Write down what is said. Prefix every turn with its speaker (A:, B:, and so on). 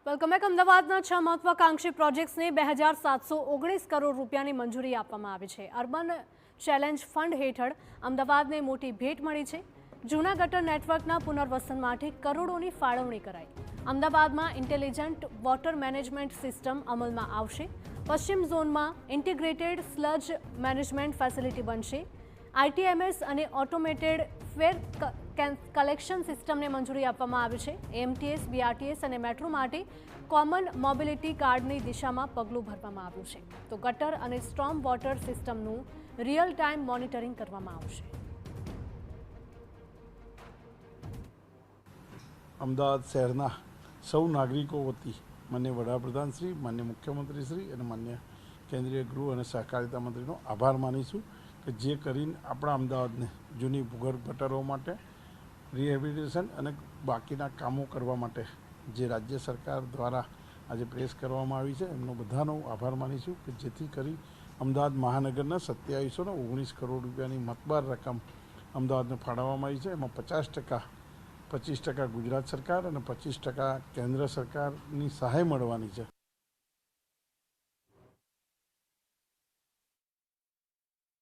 A: Welcome back. અમદાવાદના 6 મહત્વાકાંક્ષી પ્રોજેક્ટ્સને 2719 કરોડ રૂપિયાની મંજૂરી આપવામાં આવી છે। અર્બન ચેલેન્જ ફંડ હેઠળ અમદાવાદને મોટી ભેટ મળી છે। જૂના ગટર નેટવર્કના પુનર્વસન માટે કરોડોની ફાળવણી કરાઈ। અમદાવાદમાં ઇન્ટેલિજન્ટ વોટર મેનેજમેન્ટ સિસ્ટમ અમલમાં આવશે। પશ્ચિમ ઝોનમાં ઇન્ટિગ્રેટેડ સ્લજ મેનેજમેન્ટ ફેસિલિટી બનશે। આઈટીએમએસ અને ઓટોમેટેડ ફેર કલેક્શન સિસ્ટમને મંજૂરી આપવામાં આવી છે। એમટીએસ, બીઆરટીએસ અને મેટ્રો માટે કોમન મોબિલિટી કાર્ડની દિશામાં પગલું ભરવામાં આવ્યું છે। તો ગટર અને સ્ટોર્મ વોટર સિસ્ટમનું રિયલ ટાઈમ મોનિટરિંગ કરવામાં આવશે।
B: અમદાવાદ શહેરના સૌ નાગરિકો વતી માન્ય વડાપ્રધાન શ્રી, માન્ય મુખ્યમંત્રી શ્રી અને માન્ય કેન્દ્રીય ગૃહ અને સહકારિતા મંત્રીનો આભાર માનીશું કે જે કરીને આપણા અમદાવાદને જૂની ભૂગર્ભ ગટરો માટે રિહેબિલિટેશન અને બાકીના કામો કરવા માટે જે રાજ્ય સરકાર દ્વારા આજે પ્રેસ કરવામાં આવી છે એમનો બધાનો આભાર માનીશું કે જેથી કરી અમદાવાદ મહાનગરના 2719 કરોડ રૂપિયાની મતબાર રકમ અમદાવાદને ફાળવવામાં આવી છે। એમાં 50%, 25% ગુજરાત સરકાર અને 25% કેન્દ્ર સરકારની સહાય મળવાની છે।